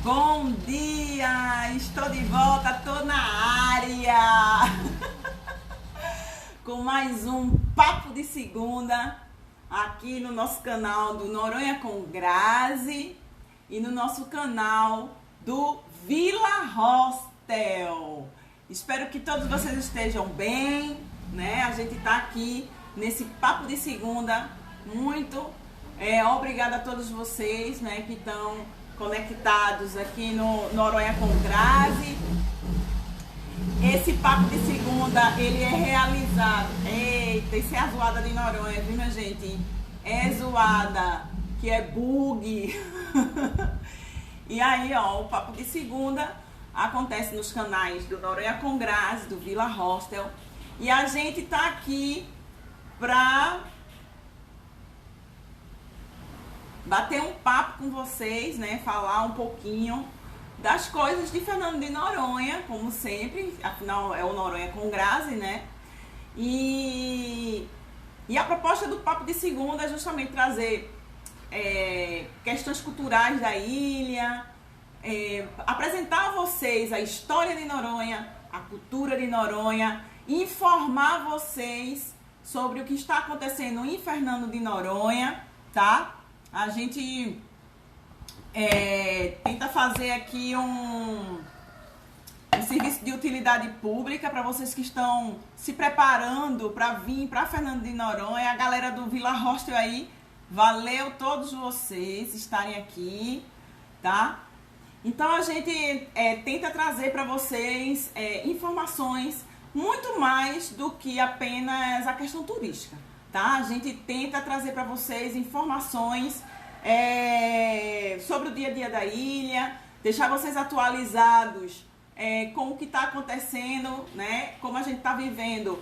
Bom dia! Estou de volta, estou na área! Com mais um Papo de Segunda aqui no nosso canal do Noronha com Grazi e no nosso canal do Vila Hostel. Espero que todos vocês estejam bem, né? A gente está aqui nesse Papo de Segunda. Muito obrigada a todos vocês, né, que estão conectados aqui no Noronha com Grazi. Esse Papo de Segunda, ele é realizado... Eita, isso é a zoada de Noronha, viu, minha gente? É zoada, que é bug. E aí, ó, o Papo de Segunda acontece nos canais do Noronha com Grazi, do Vila Hostel. E a gente tá aqui pra bater um papo com vocês, né? Falar um pouquinho das coisas de Fernando de Noronha, como sempre. Afinal, é o Noronha com Grazi, né? E a proposta do Papo de Segunda é justamente trazer questões culturais da ilha, apresentar a vocês a história de Noronha, a cultura de Noronha, informar vocês sobre o que está acontecendo em Fernando de Noronha, tá? A gente tenta fazer aqui um serviço de utilidade pública para vocês que estão se preparando para vir para Fernando de Noronha. A galera do Vila Hostel aí, valeu todos vocês estarem aqui, tá? Então a gente tenta trazer para vocês informações muito mais do que apenas a questão turística, tá? A gente tenta trazer para vocês informações sobre o dia a dia da ilha, deixar vocês atualizados com o que está acontecendo, né? Como a gente está vivendo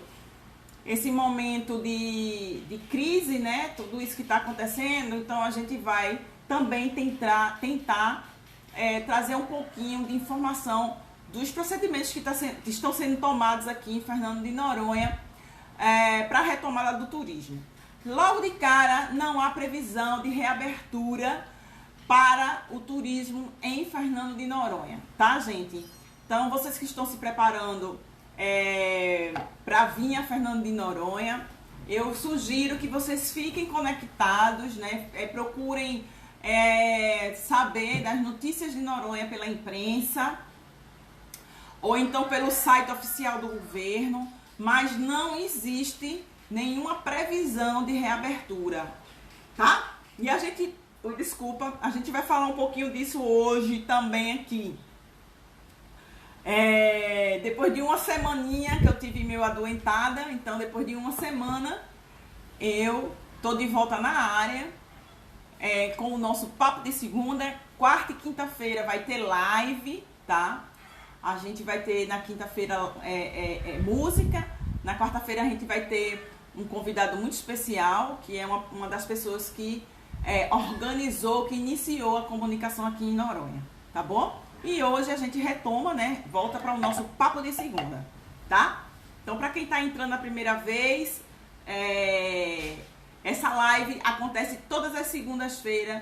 esse momento de crise, né? Tudo isso que está acontecendo, então a gente vai também tentar trazer um pouquinho de informação dos procedimentos que estão sendo tomados aqui em Fernando de Noronha para a retomada do turismo. Logo de cara, não há previsão de reabertura para o turismo em Fernando de Noronha, tá, gente? Então, vocês que estão se preparando para vir a Fernando de Noronha, eu sugiro que vocês fiquem conectados, né? Procurem saber das notícias de Noronha pela imprensa ou então pelo site oficial do governo, mas não existe nenhuma previsão de reabertura, tá? E a gente, a gente vai falar um pouquinho disso hoje também aqui. Depois de uma semaninha que eu tive meio adoentada, então depois de uma semana eu tô de volta na área com o nosso Papo de Segunda. Quarta e quinta-feira vai ter live, tá? A gente vai ter na quinta-feira música, na quarta-feira a gente vai ter um convidado muito especial, que é uma das pessoas que organizou, que iniciou a comunicação aqui em Noronha, tá bom? E hoje a gente retoma, né? Volta para o nosso Papo de Segunda, tá? Então, para quem está entrando a primeira vez, essa live acontece todas as segundas-feiras,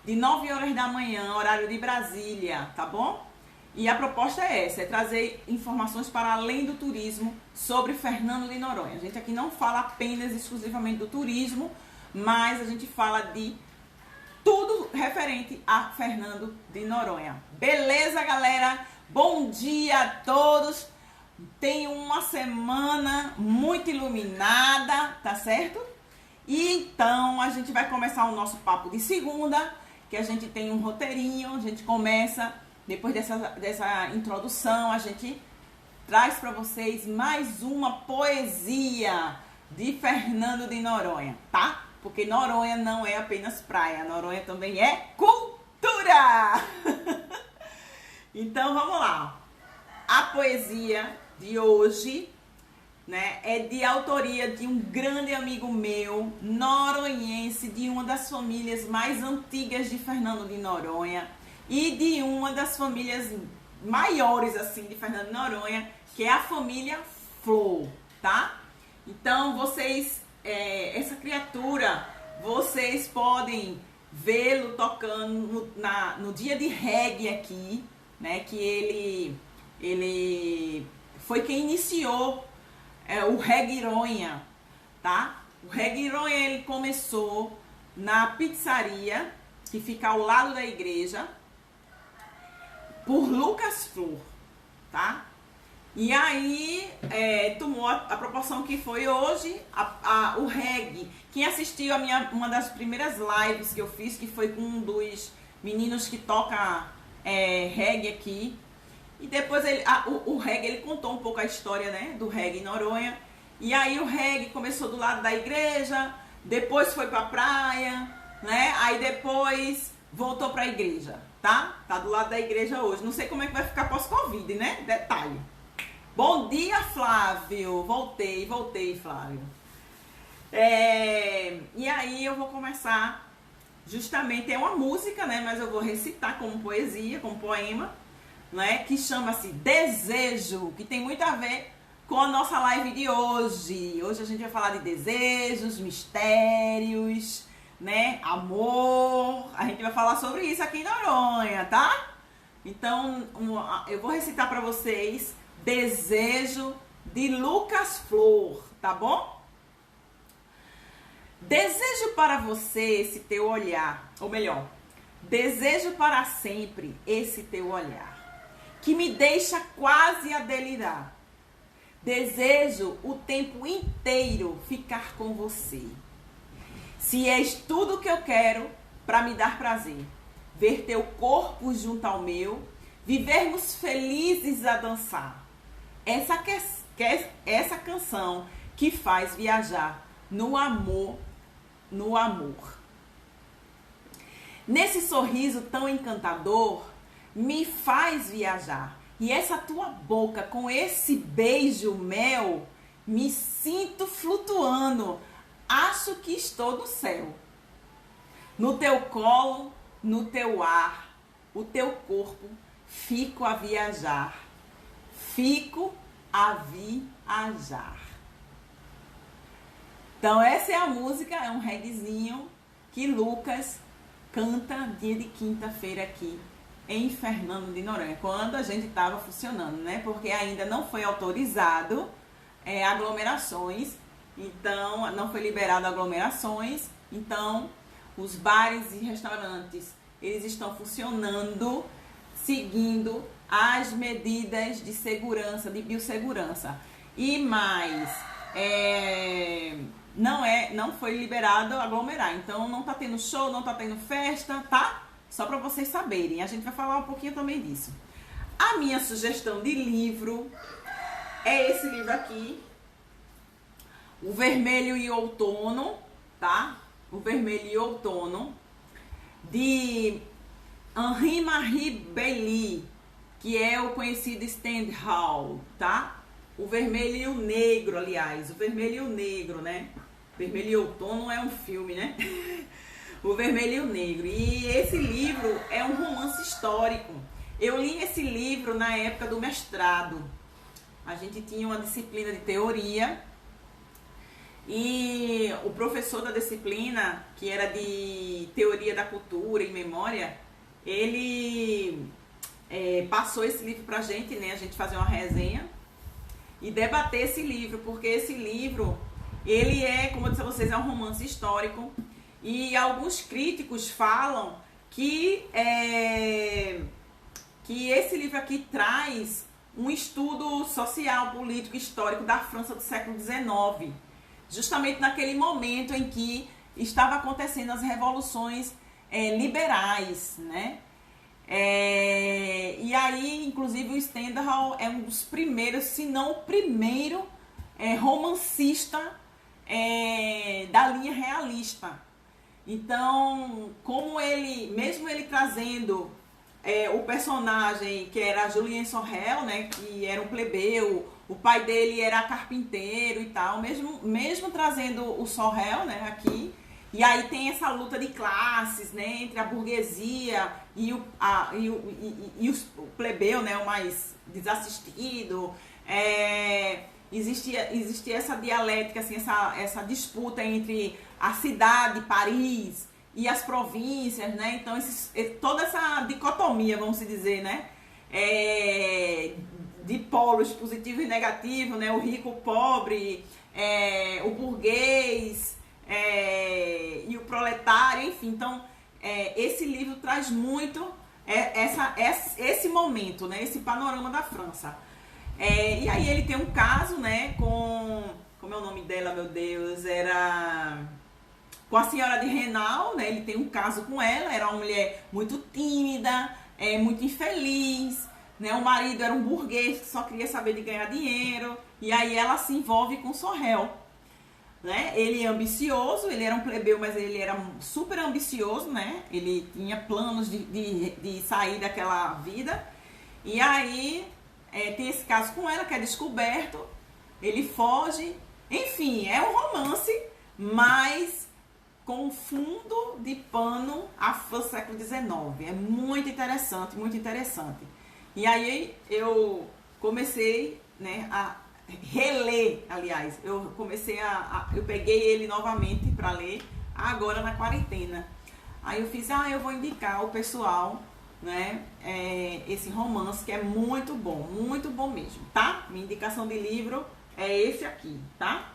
de 9 horas da manhã, horário de Brasília, tá bom? E a proposta é essa, trazer informações para além do turismo sobre Fernando de Noronha. A gente aqui não fala apenas exclusivamente do turismo, mas a gente fala de tudo referente a Fernando de Noronha. Beleza, galera? Bom dia a todos. Tenham uma semana muito iluminada, tá certo? E então a gente vai começar o nosso Papo de Segunda, que a gente tem um roteirinho, a gente começa... Depois dessa introdução, a gente traz para vocês mais uma poesia de Fernando de Noronha, tá? Porque Noronha não é apenas praia, Noronha também é cultura! Então, vamos lá. A poesia de hoje, né, é de autoria de um grande amigo meu, noronhense, de uma das famílias mais antigas de Fernando de Noronha, e de uma das famílias maiores, assim, de Fernando de Noronha, que é a família Flor, tá? Então, vocês, essa criatura, vocês podem vê-lo tocando no dia de reggae aqui, né? Que ele foi quem iniciou o reggae Ironha, tá? O reggae Ironha, ele começou na pizzaria que fica ao lado da igreja por Lucas Flor, tá? E aí tomou a proporção que foi hoje o reggae. Quem assistiu uma das primeiras lives que eu fiz, que foi com um dos meninos que toca reggae aqui. E depois o reggae, ele contou um pouco a história, né, do reggae em Noronha. E aí o reggae começou do lado da igreja, depois foi pra praia, né? Aí depois voltou pra igreja, tá? Tá do lado da igreja hoje. Não sei como é que vai ficar pós-Covid, né? Detalhe. Bom dia, Flávio. Voltei, Flávio. E aí eu vou começar justamente, é uma música, né? Mas eu vou recitar como poesia, como poema, né? Que chama-se Desejo, que tem muito a ver com a nossa live de hoje. Hoje a gente vai falar de desejos, mistérios, né? Amor. A gente vai falar sobre isso aqui em Noronha, tá? Então, eu vou recitar para vocês Desejo de Lucas Flor, tá bom? Desejo para você esse teu olhar, ou melhor, desejo para sempre esse teu olhar, que me deixa quase a delirar. Desejo o tempo inteiro ficar com você. Se és tudo que eu quero para me dar prazer, ver teu corpo junto ao meu, vivermos felizes a dançar. Essa canção que faz viajar no amor, no amor. Nesse sorriso tão encantador, me faz viajar. E essa tua boca com esse beijo mel, me sinto flutuando. Acho que estou no céu. No teu colo, no teu ar, o teu corpo, fico a viajar. Fico a viajar. Então essa é a música, é um reggaezinho que Lucas canta dia de quinta-feira aqui em Fernando de Noronha, quando a gente estava funcionando, né? Porque ainda não foi autorizado aglomerações, então não foi liberado aglomerações, então os bares e restaurantes, eles estão funcionando seguindo as medidas de segurança, de biossegurança. E mais, não foi liberado aglomerar. Então não tá tendo show, não tá tendo festa, tá? Só para vocês saberem. A gente vai falar um pouquinho também disso. A minha sugestão de livro é esse livro aqui, O Vermelho e Outono, tá? O Vermelho e Outono, de Henri-Marie Belly, que é o conhecido Stendhal, tá? O Vermelho e o Negro, aliás. O Vermelho e o Negro, né? Vermelho e Outono é um filme, né? O Vermelho e o Negro. E esse livro é um romance histórico. Eu li esse livro na época do mestrado. A gente tinha uma disciplina de teoria e o professor da disciplina, que era de teoria da cultura e memória, ele passou esse livro pra gente, né? A gente fazer uma resenha e debater esse livro, porque esse livro, ele como eu disse a vocês, é um romance histórico e alguns críticos falam que esse livro aqui traz um estudo social, político, histórico da França do século XIX, justamente naquele momento em que estava acontecendo as revoluções liberais, né? E aí, inclusive, o Stendhal é um dos primeiros, se não o primeiro romancista da linha realista. Então, como mesmo ele trazendo o personagem que era Julien Sorel, né, que era um plebeu, o pai dele era carpinteiro e tal, mesmo trazendo o Sorel, né, aqui. E aí tem essa luta de classes, né, entre a burguesia e o plebeu, né, o mais desassistido. Existia essa dialética, assim, essa disputa entre a cidade, Paris, e as províncias, né? Então, toda essa dicotomia, vamos dizer, né? De polos positivo e negativo, né? O rico, o pobre, o burguês e o proletário, enfim. Então, esse livro traz muito esse momento, né? Esse panorama da França. E aí ele tem um caso, né? Como é o nome dela, meu Deus? Com a senhora de Renal, né? Ele tem um caso com ela, era uma mulher muito tímida, muito infeliz, né? O marido era um burguês que só queria saber de ganhar dinheiro, e aí ela se envolve com Sorel, né? Ele é ambicioso, ele era um plebeu, mas ele era super ambicioso, né? Ele tinha planos de sair daquela vida, e aí tem esse caso com ela que é descoberto, ele foge, enfim, é um romance, mas com fundo de pano a França século XIX. É muito interessante, muito interessante. E aí eu comecei, né, a reler, aliás, eu peguei ele novamente para ler agora na quarentena. Aí eu fiz, eu vou indicar ao pessoal, né, esse romance que é muito bom mesmo, tá? Minha indicação de livro é esse aqui, tá?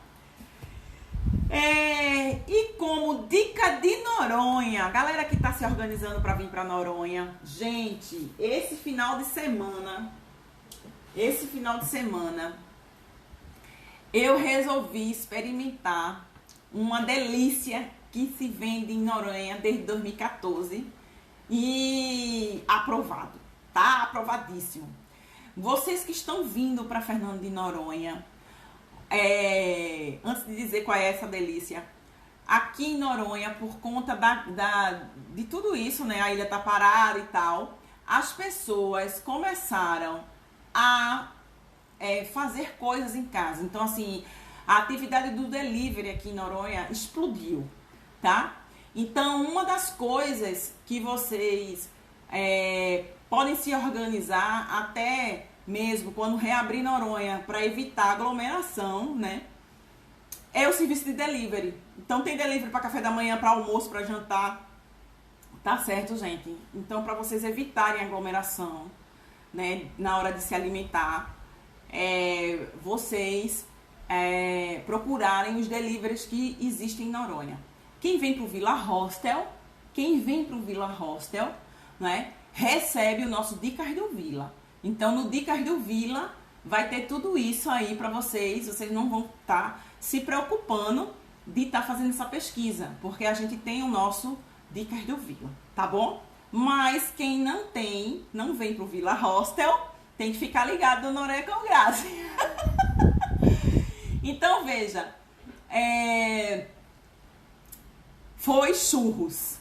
E como dica de Noronha, galera que tá se organizando para vir para Noronha, gente, esse final de semana, eu resolvi experimentar uma delícia que se vende em Noronha desde 2014 e aprovado, tá? Aprovadíssimo. Vocês que estão vindo para Fernando de Noronha, antes de dizer qual é essa delícia, aqui em Noronha, por conta de tudo isso, né, a ilha tá parada e tal, as pessoas começaram a fazer coisas em casa. Então, assim, a atividade do delivery aqui em Noronha explodiu, tá? Então, uma das coisas que vocês podem se organizar até mesmo quando reabrir Noronha para evitar aglomeração, né? É o serviço de delivery. Então tem delivery para café da manhã, para almoço, para jantar. Tá certo, gente? Então, para vocês evitarem aglomeração, né, na hora de se alimentar, vocês procurarem os deliveries que existem em Noronha. Quem vem pro Vila Hostel, né, recebe o nosso Dicas do Vila. Então, no Dicas do Vila, vai ter tudo isso aí para vocês. Vocês não vão estar se preocupando de estar fazendo essa pesquisa, porque a gente tem o nosso Dicas do Vila, tá bom? Mas quem não vem pro Vila Hostel, tem que ficar ligado no Noronha com Graça. Então, veja, foi churros.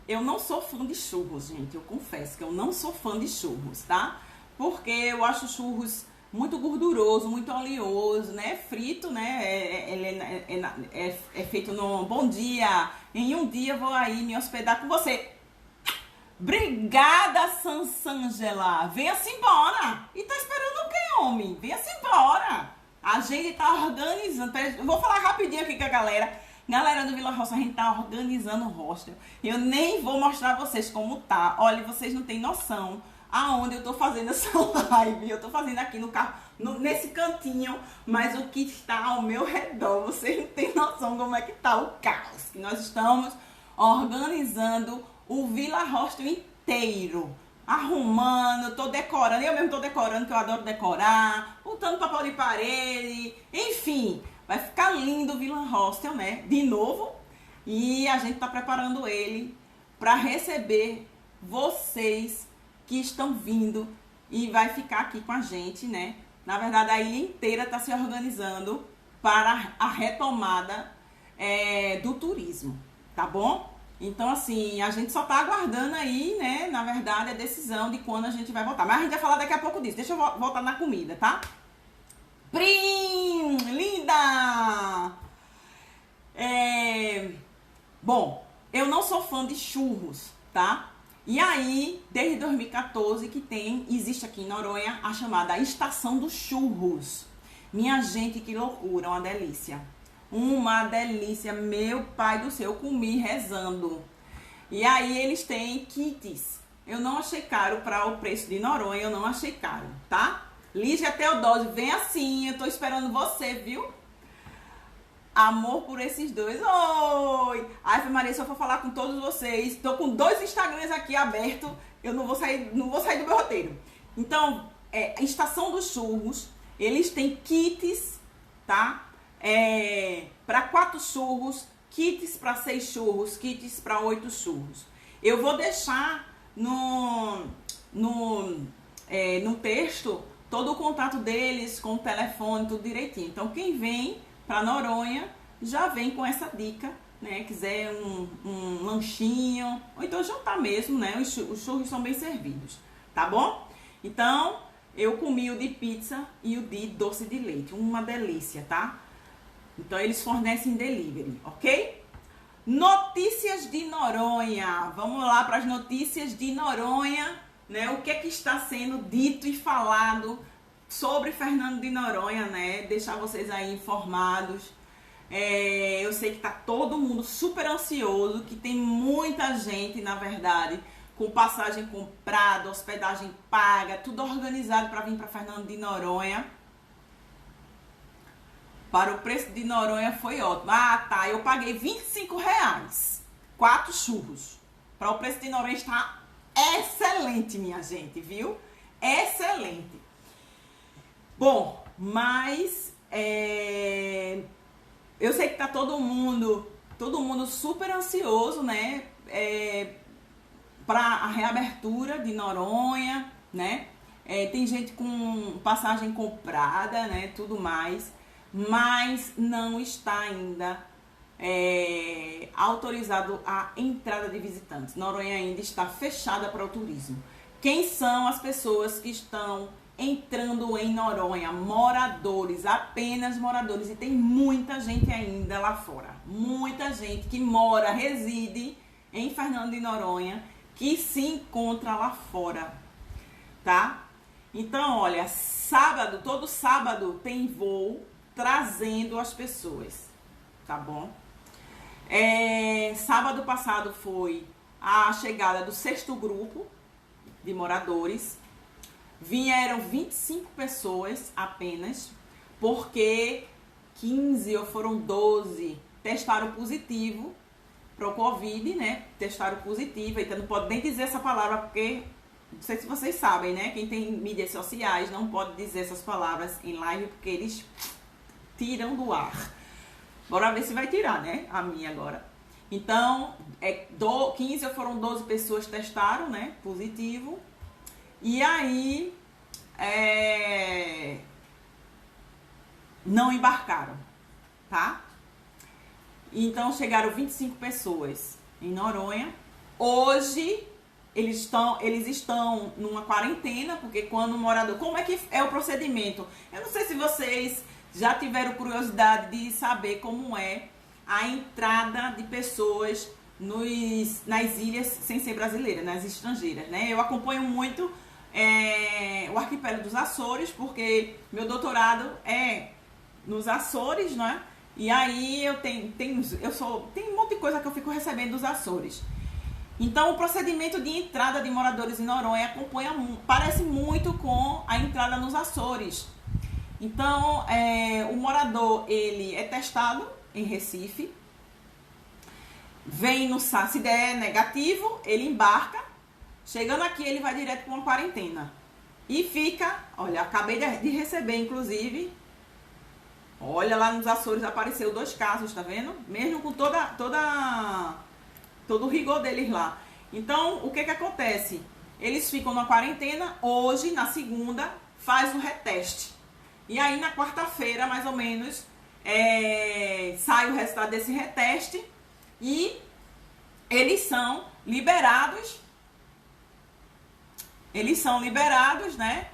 Eu não sou fã de churros, gente. Eu confesso que eu não sou fã de churros, tá? Porque eu acho churros muito gorduroso, muito oleoso, né? Frito, né? É feito no bom dia. Em um dia vou aí me hospedar com você. Obrigada, Sansangela. Venha-se embora. E tá esperando o quê, homem? Venha-se embora. A gente tá organizando. Eu vou falar rapidinho aqui com a galera. Galera do Vila Roça, a gente tá organizando o hostel. Eu nem vou mostrar a vocês como tá. Olha, vocês não têm noção aonde eu tô fazendo essa live. Eu tô fazendo aqui no carro, nesse cantinho, mas o que está ao meu redor, vocês não têm noção como é que tá o caos. Que nós estamos organizando o Vila Hostel inteiro, arrumando, tô decorando, eu mesmo tô decorando, que eu adoro decorar, botando papel de parede, enfim, vai ficar lindo o Vila Hostel, né, de novo, e a gente tá preparando ele para receber vocês que estão vindo e vai ficar aqui com a gente, né? Na verdade, a ilha inteira está se organizando para a retomada do turismo, tá bom? Então, assim, a gente só tá aguardando aí, né, na verdade, a decisão de quando a gente vai voltar. Mas a gente vai falar daqui a pouco disso. Deixa eu voltar na comida, tá? Prim! Linda! Bom, eu não sou fã de churros, tá? E aí, desde 2014 que existe aqui em Noronha a chamada Estação dos Churros. Minha gente, que loucura, uma delícia. Uma delícia, meu pai do céu, eu comi rezando. E aí eles têm kits. Eu não achei caro para o preço de Noronha, eu não achei caro, tá? Lígia Teodósio, vem assim, eu tô esperando você, viu? Amor por esses dois. Oi! Ai, Maria, se eu for falar com todos vocês, tô com 2 Instagrams aqui abertos, eu não vou sair do meu roteiro. Então, Estação dos Churros, eles têm kits, tá? Para 4 churros, kits para 6 churros, kits para 8 churros. Eu vou deixar no texto todo o contato deles, com o telefone, tudo direitinho. Então, quem vem para Noronha já vem com essa dica, né? Quiser um lanchinho, ou então jantar mesmo, né? Os churros são bem servidos, tá bom? Então, eu comi o de pizza e o de doce de leite, uma delícia, tá? Então, eles fornecem delivery, ok? Notícias de Noronha. Vamos lá para as notícias de Noronha, né? O que é que está sendo dito e falado sobre Fernando de Noronha, né? Deixar vocês aí informados. Eu sei que tá todo mundo super ansioso, que tem muita gente, na verdade, com passagem comprada, hospedagem paga, tudo organizado para vir para Fernando de Noronha. Para o preço de Noronha foi ótimo. Ah, tá, eu paguei R$25, 4 churros. Para o preço de Noronha está excelente, minha gente, viu? Excelente. Bom, mas eu sei que tá todo mundo super ansioso, né? Para a reabertura de Noronha, né? Tem gente com passagem comprada, né? Tudo mais, mas não está ainda autorizado a entrada de visitantes. Noronha ainda está fechada para o turismo. Quem são as pessoas que estão entrando em Noronha? Moradores, apenas moradores. E tem muita gente ainda lá fora. Muita gente que mora, reside em Fernando de Noronha, que se encontra lá fora, tá? Então, olha, todo sábado tem voo trazendo as pessoas, tá bom? Sábado passado foi a chegada do 6º grupo de moradores. Vieram 25 pessoas apenas, porque 15 ou foram 12 testaram positivo para o Covid, né? Testaram positivo, então não pode nem dizer essa palavra, porque não sei se vocês sabem, né? Quem tem mídias sociais não pode dizer essas palavras em live, porque eles tiram do ar. Bora ver se vai tirar, né? A minha agora. Então, 15 ou foram 12 pessoas testaram, né? Positivo. E aí, não embarcaram, tá? Então, chegaram 25 pessoas em Noronha. Hoje, eles estão numa quarentena, porque quando o morador... Como é que é o procedimento? Eu não sei se vocês já tiveram curiosidade de saber como é a entrada de pessoas nas ilhas sem ser brasileiras, nas estrangeiras, né? Eu acompanho muito o arquipélago dos Açores, porque meu doutorado é nos Açores, né? E aí eu tenho um monte de coisa que eu fico recebendo dos Açores. Então, o procedimento de entrada de moradores em Noronha parece muito com a entrada nos Açores. Então, o morador, ele é testado em Recife, vem no SAR, se der negativo, ele embarca. Chegando aqui, ele vai direto para uma quarentena. E fica, olha, acabei de receber, inclusive, olha, lá nos Açores apareceu 2 casos, tá vendo? Mesmo com todo o rigor deles lá. Então, o que acontece? Eles ficam na quarentena, hoje, na segunda, faz o reteste. E aí, na quarta-feira, mais ou menos, sai o resultado desse reteste e eles são liberados, né,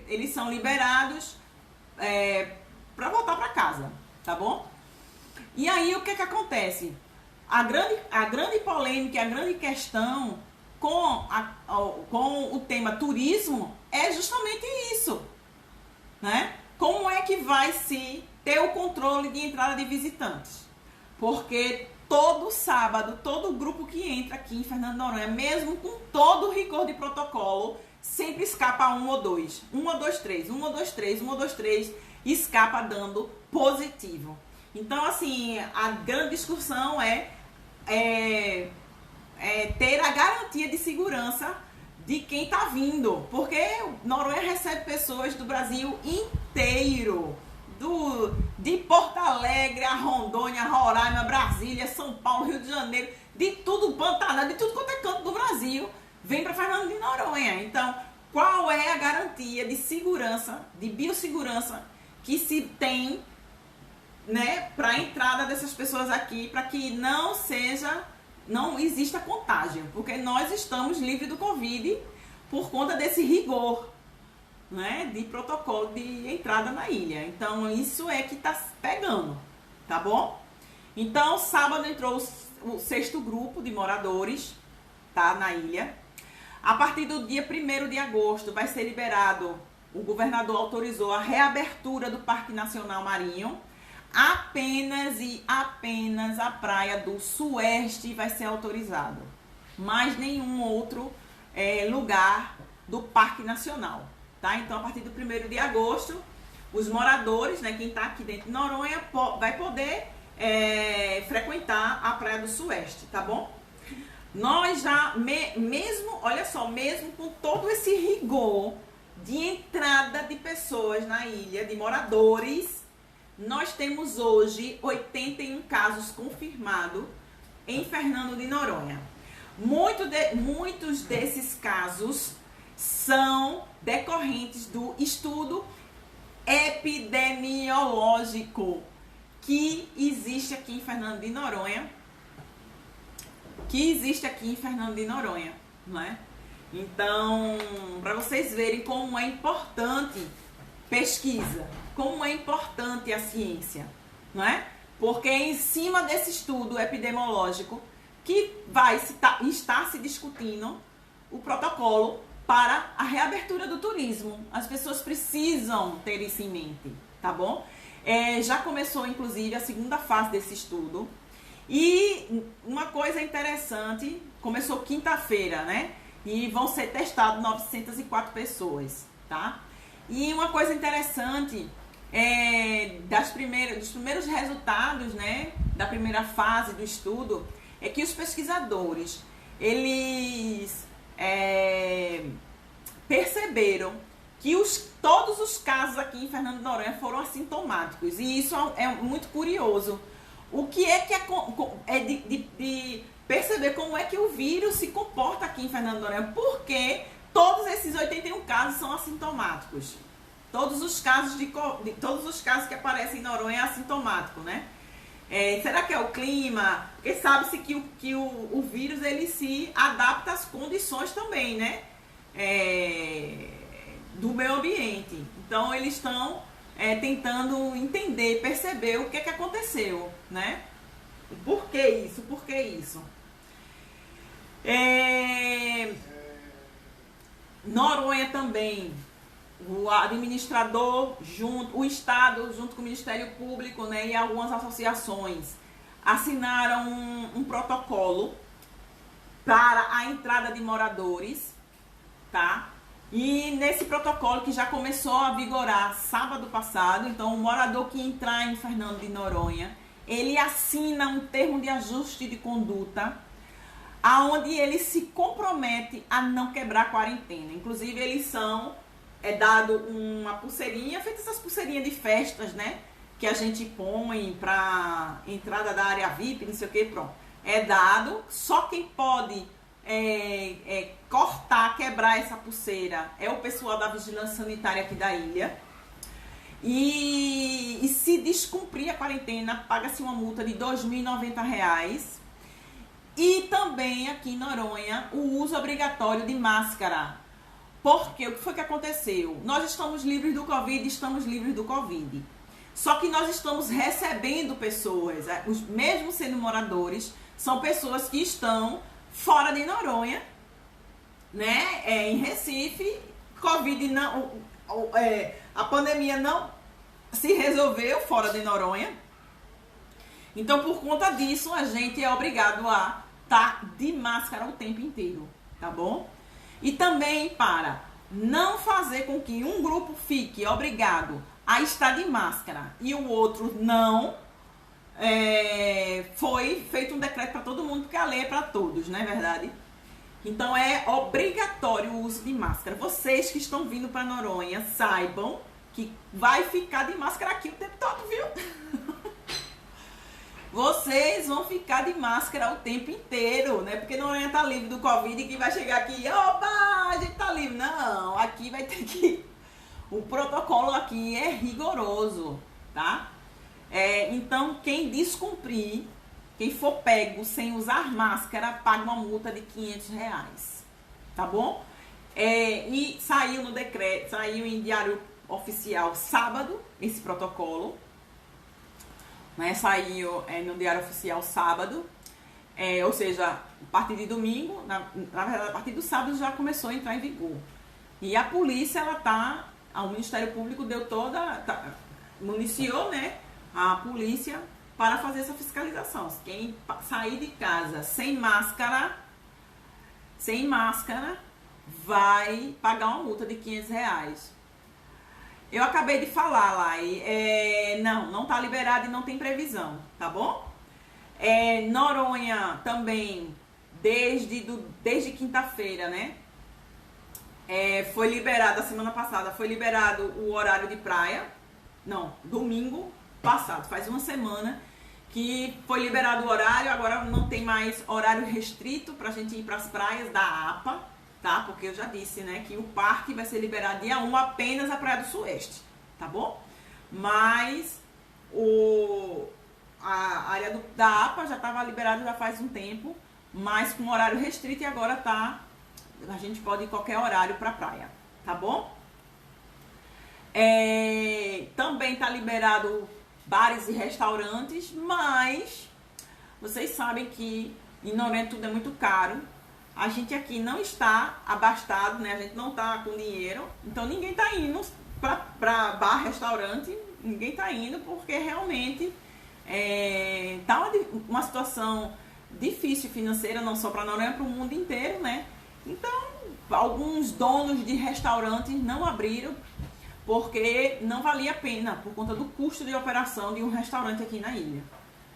eles são liberados para voltar para casa, tá bom? E aí, o que acontece? A grande polêmica, a grande questão com o tema turismo é justamente isso, né? Como é que vai se ter o controle de entrada de visitantes? Porque todo sábado, todo grupo que entra aqui em Fernando de Noronha, mesmo com todo o rigor de protocolo, sempre escapa um ou dois. 1 ou 2, 3, 1 ou 2, 3, 1 ou 2, 3, escapa dando positivo. Então, assim, a grande discussão é ter a garantia de segurança de quem está vindo, porque Noronha recebe pessoas do Brasil inteiro, de Porto Alegre, a Rondônia, Roraima, Brasília, São Paulo, Rio de Janeiro, de tudo, Pantanal, de tudo quanto é canto do Brasil, vem para Fernando de Noronha. Então, qual é a garantia de segurança, de biossegurança que se tem, né, para a entrada dessas pessoas aqui, para que não exista contágio, porque nós estamos livres do Covid por conta desse rigor, né, de protocolo de entrada na ilha. Então, isso é que tá pegando, tá bom? Então, sábado entrou o 6º grupo de moradores, tá, na ilha. A partir do dia 1º de agosto vai ser liberado, o governador autorizou a reabertura do Parque Nacional Marinho. Apenas a praia do Sueste vai ser autorizado. Mais nenhum outro lugar do Parque Nacional, tá? Então, a partir do 1º de agosto, os moradores, né, quem está aqui dentro de Noronha, vai poder frequentar a praia do Sueste, tá bom? Nós já, olha só, mesmo com todo esse rigor de entrada de pessoas na ilha, de moradores, nós temos hoje 81 casos confirmados em Fernando de Noronha. Muitos desses casos são decorrentes do estudo epidemiológico que existe aqui em Fernando de Noronha. Não é? Então, para vocês verem como é importante pesquisa, como é importante a ciência, não é? Porque é em cima desse estudo epidemiológico que está se discutindo o protocolo para a reabertura do turismo. As pessoas precisam ter isso em mente, tá bom? Já começou, inclusive, a 2ª fase desse estudo. E uma coisa interessante, começou quinta-feira, né? E vão ser testados 904 pessoas, tá? E uma coisa interessante dos primeiros resultados, né, da primeira fase do estudo, é que os pesquisadores, eles perceberam que todos os casos aqui em Fernando de Noronha foram assintomáticos. E isso é muito curioso. O que é de perceber como é que o vírus se comporta aqui em Fernando de Noronha. Porque todos esses 81 casos são assintomáticos. Todos os casos que aparecem em Noronha é assintomático, né? Será que é o clima? Porque sabe-se que o vírus ele se adapta às condições também, né? Do meio ambiente. Então, eles estão tentando entender, perceber o que aconteceu, né? Por que isso? Por que isso? Noronha também, o administrador, o Estado, junto com o Ministério Público, né, e algumas associações, assinaram um protocolo para a entrada de moradores, tá? E nesse protocolo, que já começou a vigorar sábado passado, então o morador que entrar em Fernando de Noronha, ele assina um termo de ajuste de conduta, aonde ele se compromete a não quebrar a quarentena. Inclusive, eles são dado uma pulseirinha, feita essas pulseirinhas de festas, né? Que a gente põe para entrada da área VIP, não sei o que, pronto. É dado, só quem pode cortar, quebrar essa pulseira é o pessoal da vigilância sanitária aqui da ilha. E se descumprir a quarentena, paga-se uma multa de R$ 2.090. E também aqui em Noronha, o uso obrigatório de máscara. Porque o que foi que aconteceu? Nós estamos livres do Covid, Só que nós estamos recebendo pessoas, mesmo sendo moradores, são pessoas que estão fora de Noronha, né? Em Recife, Covid não, a pandemia não se resolveu fora de Noronha. Então, por conta disso, a gente é obrigado a estar de máscara o tempo inteiro, tá bom? E também para não fazer com que um grupo fique obrigado a estar de máscara e o outro não, foi feito um decreto para todo mundo, porque a lei é para todos, não é verdade? Então é obrigatório o uso de máscara. Vocês que estão vindo para Noronha, saibam que vai ficar de máscara aqui o tempo todo, viu? Vocês vão ficar de máscara o tempo inteiro, né? Porque Noronha tá livre do Covid e que vai chegar aqui, opa, a gente tá livre. Não, aqui vai ter que... O protocolo aqui é rigoroso, tá? Então, quem descumprir, quem for pego sem usar máscara, paga uma multa de R$500, tá bom? E saiu no decreto, saiu em diário oficial sábado, esse protocolo, né? Saiu no diário oficial sábado, ou seja, a partir de domingo, na verdade, a partir do sábado já começou a entrar em vigor. E a polícia, o Ministério Público deu municiou, né, a polícia para fazer essa fiscalização. Quem sair de casa sem máscara, vai pagar uma multa de R$500. Eu acabei de falar lá, não tá liberado e não tem previsão, tá bom? Noronha também, desde quinta-feira, né? Foi liberado, a semana passada, foi liberado o horário de praia. Não, domingo passado, faz uma semana que foi liberado o horário, agora não tem mais horário restrito pra gente ir pras praias da APA, tá? Porque eu já disse, né, que o parque vai ser liberado dia 1 apenas a Praia do Sueste, tá bom? Mas a área da APA já estava liberada já faz um tempo, mas com horário restrito, e agora a gente pode ir qualquer horário pra praia, tá bom? Também tá liberado bares e restaurantes, mas vocês sabem que em Noronha tudo é muito caro. A gente aqui não está abastado, né? A gente não tá com dinheiro, então ninguém tá indo pra bar, restaurante, ninguém tá indo porque realmente tá uma situação difícil financeira, não só para Noronha, para o mundo inteiro, né? Então, alguns donos de restaurantes não abriram porque não valia a pena por conta do custo de operação de um restaurante aqui na ilha,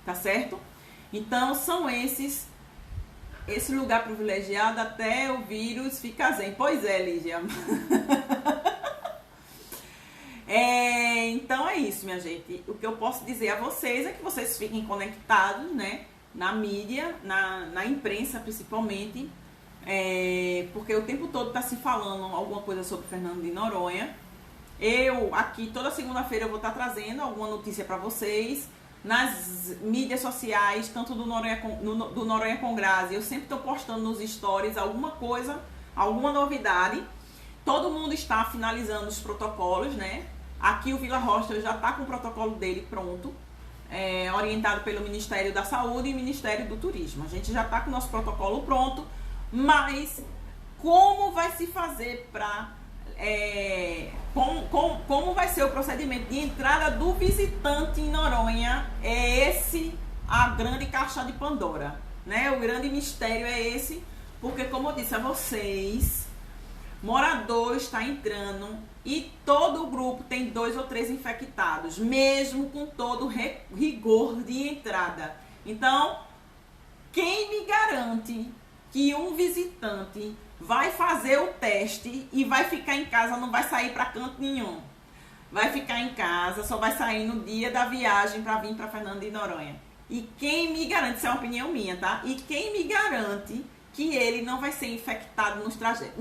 tá certo? Então, são esse lugar privilegiado até o vírus ficar zen. Pois é, Lígia. Então é isso, minha gente. O que eu posso dizer a vocês é que vocês fiquem conectados, né? Na mídia, na imprensa principalmente, porque o tempo todo está se falando alguma coisa sobre Fernando de Noronha. Eu aqui toda segunda-feira eu vou estar trazendo alguma notícia para vocês nas mídias sociais, tanto do Noronha com Grazi. Eu sempre estou postando nos stories alguma coisa, alguma novidade. Todo mundo está finalizando os protocolos, né? Aqui o Vila Hostel já está com o protocolo dele pronto, orientado pelo Ministério da Saúde e Ministério do Turismo. A gente já está com o nosso protocolo pronto, mas como vai se fazer para... como vai ser o procedimento de entrada do visitante em Noronha? A grande caixa de Pandora, né? O grande mistério é esse, porque como eu disse a vocês, morador está entrando e todo o grupo tem 2 ou 3 infectados, mesmo com todo o rigor de entrada. Então, quem me garante que um visitante vai fazer o teste e vai ficar em casa, não vai sair para canto nenhum? Vai ficar em casa, só vai sair no dia da viagem para vir para Fernando de Noronha. E quem me garante, isso é uma opinião minha, tá? E quem me garante que ele não vai ser infectado nos trajetos?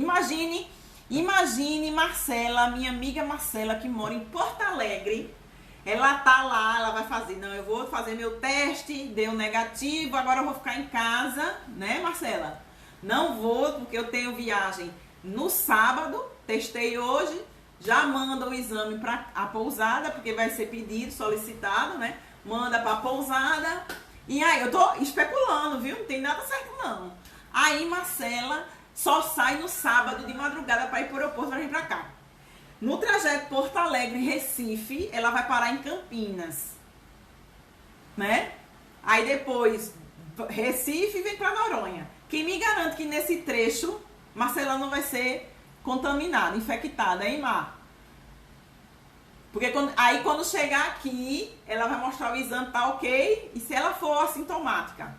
Imagine Marcela, minha amiga Marcela, que mora em Porto Alegre. Ela tá lá, ela vai fazer, não, eu vou fazer meu teste, deu negativo, agora eu vou ficar em casa, né, Marcela? Não vou, porque eu tenho viagem no sábado, testei hoje, já manda o exame para a pousada, porque vai ser pedido, solicitado, né? Manda para a pousada. E aí, eu tô especulando, viu? Não tem nada certo, não. Aí, Marcela só sai no sábado de madrugada para ir para o aeroporto para vir para cá. No trajeto Porto Alegre, Recife, ela vai parar em Campinas, né? Aí depois Recife vem para Noronha. Quem me garante que nesse trecho Marcela não vai ser contaminada, infectada, hein, Mar? Porque quando chegar aqui, ela vai mostrar o exame, tá ok? E se ela for assintomática,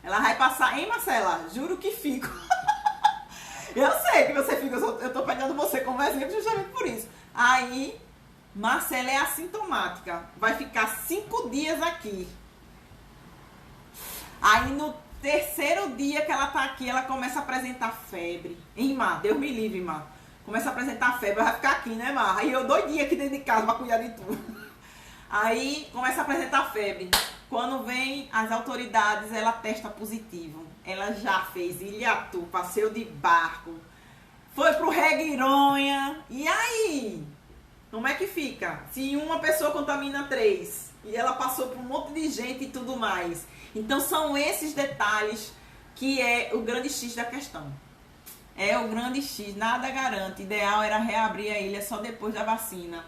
ela vai passar, hein, Marcela? Juro que fico. Eu sei que você fica, eu tô pegando você como exemplo justamente por isso. Aí, Marcela é assintomática, vai ficar 5 dias aqui. Aí no terceiro dia que ela tá aqui, ela começa a apresentar febre. Hein, Mar? Deus me livre, Mar. Começa a apresentar febre, vai ficar aqui, né, Mar? Aí eu doidinha aqui dentro de casa pra cuidar de tudo. Aí começa a apresentar febre. Quando vem as autoridades, ela testa positivo. Ela já fez Ilhatu, passeio de barco, foi pro Regueironha. E aí? Como é que fica? Se uma pessoa contamina 3 e ela passou por um monte de gente e tudo mais. Então são esses detalhes que é o grande X da questão. É o grande X, nada garante. Ideal era reabrir a ilha só depois da vacina.